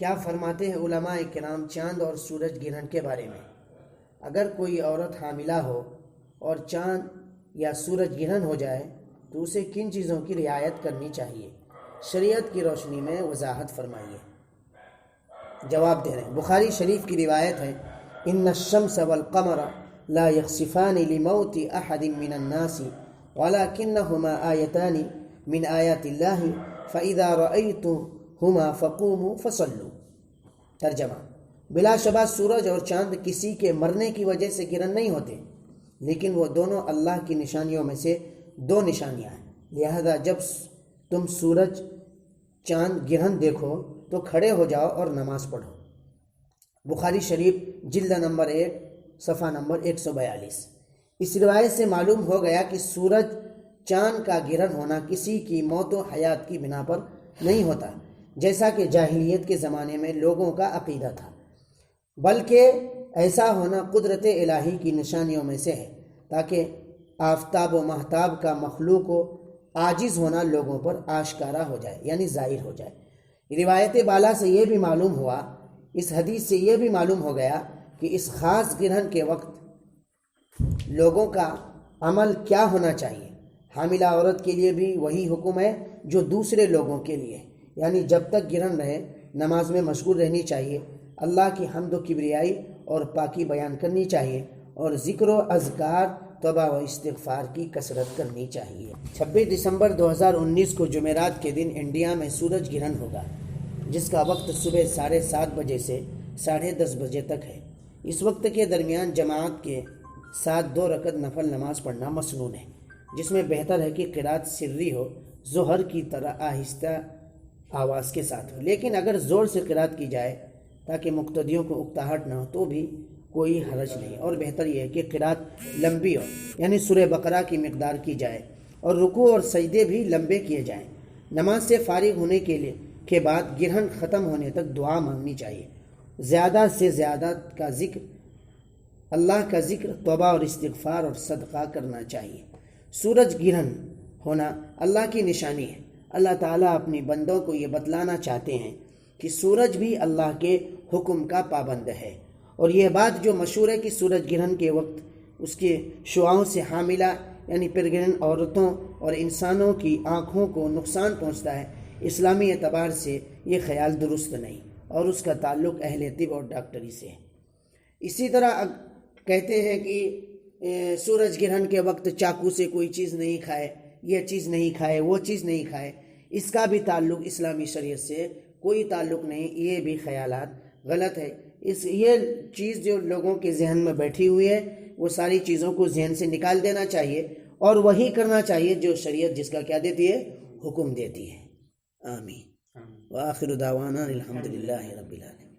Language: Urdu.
کیا فرماتے ہیں علماء کرام چاند اور سورج گرہن کے بارے میں؟ اگر کوئی عورت حاملہ ہو اور چاند یا سورج گرہن ہو جائے تو اسے کن چیزوں کی رعایت کرنی چاہیے؟ شریعت کی روشنی میں وضاحت فرمائیے۔ جواب دے رہے ہیں، بخاری شریف کی روایت ہے، ان الشمس والقمر لا يخسفان لموت احد من الناس ولكنهما آیتان من آیات اللہ فإذا رأیتهما فقوموا فصلوا۔ ترجمہ، بلا شبہ سورج اور چاند کسی کے مرنے کی وجہ سے گرہن نہیں ہوتے، لیکن وہ دونوں اللہ کی نشانیوں میں سے دو نشانیاں ہیں، لہذا جب تم سورج چاند گرہن دیکھو تو کھڑے ہو جاؤ اور نماز پڑھو۔ بخاری شریف جلد نمبر 1 صفحہ نمبر 142۔ اس روایت سے معلوم ہو گیا کہ سورج چاند کا گرہن ہونا کسی کی موت و حیات کی بنا پر نہیں ہوتا، جیسا کہ جاہلیت کے زمانے میں لوگوں کا عقیدہ تھا، بلکہ ایسا ہونا قدرت الہی کی نشانیوں میں سے ہے، تاکہ آفتاب و مہتاب کا مخلوق و عاجز ہونا لوگوں پر آشکارا ہو جائے، یعنی ظاہر ہو جائے۔ روایت بالا سے یہ بھی معلوم ہوا، اس حدیث سے یہ بھی معلوم ہو گیا کہ اس خاص گرہن کے وقت لوگوں کا عمل کیا ہونا چاہیے۔ حاملہ عورت کے لیے بھی وہی حکم ہے جو دوسرے لوگوں کے لیے، یعنی جب تک گرہن رہے نماز میں مشغول رہنی چاہیے، اللہ کی حمد و کبریائی اور پاکی بیان کرنی چاہیے، اور ذکر و اذکار توبہ و استغفار کی کثرت کرنی چاہیے۔ 26 دسمبر 2019 کو جمعرات کے دن انڈیا میں سورج گرہن ہوگا، جس کا وقت صبح 7:30 بجے سے 10:30 بجے تک ہے۔ اس وقت کے درمیان جماعت کے ساتھ 2 رکعت نفل نماز پڑھنا مسنون ہے، جس میں بہتر ہے کہ قرات سری ہو، ظہر کی طرح آہستہ آواز کے ساتھ ہو، لیکن اگر زور سے قرات کی جائے تاکہ مقتدیوں کو اکتاہٹ نہ ہو تو بھی کوئی حرج نہیں، اور بہتر یہ ہے کہ قرات لمبی ہو، یعنی سورہ بقرہ کی مقدار کی جائے، اور رکوع اور سجدے بھی لمبے کیے جائیں۔ نماز سے فارغ ہونے کے بعد گرہن ختم ہونے تک دعا مانگنی چاہیے، زیادہ سے زیادہ اللہ کا ذکر، توبہ اور استغفار اور صدقہ کرنا چاہیے۔ سورج گرہن ہونا اللہ کی نشانی ہے۔ اللہ تعالیٰ اپنی بندوں کو یہ بتلانا چاہتے ہیں کہ سورج بھی اللہ کے حکم کا پابند ہے، اور یہ بات جو مشہور ہے کہ سورج گرہن کے وقت اس کے شعاعوں سے حاملہ یعنی پرگرہن عورتوں اور انسانوں کی آنکھوں کو نقصان پہنچتا ہے، اسلامی اعتبار سے یہ خیال درست نہیں، اور اس کا تعلق اہل طب اور ڈاکٹری سے ہے۔ اسی طرح کہتے ہیں کہ سورج گرہن کے وقت چاقو سے کوئی چیز نہیں کھائے، یہ چیز نہیں کھائے، وہ چیز نہیں کھائے، اس کا بھی تعلق اسلامی شریعت سے کوئی تعلق نہیں، یہ بھی خیالات غلط ہے۔ یہ چیز جو لوگوں کے ذہن میں بیٹھی ہوئی ہے، وہ ساری چیزوں کو ذہن سے نکال دینا چاہیے، اور وہی کرنا چاہیے جو شریعت جس کا کیا دیتی ہے، حکم دیتی ہے۔ آمین۔ وآخر دعوانا الحمدللہ رب العالمین۔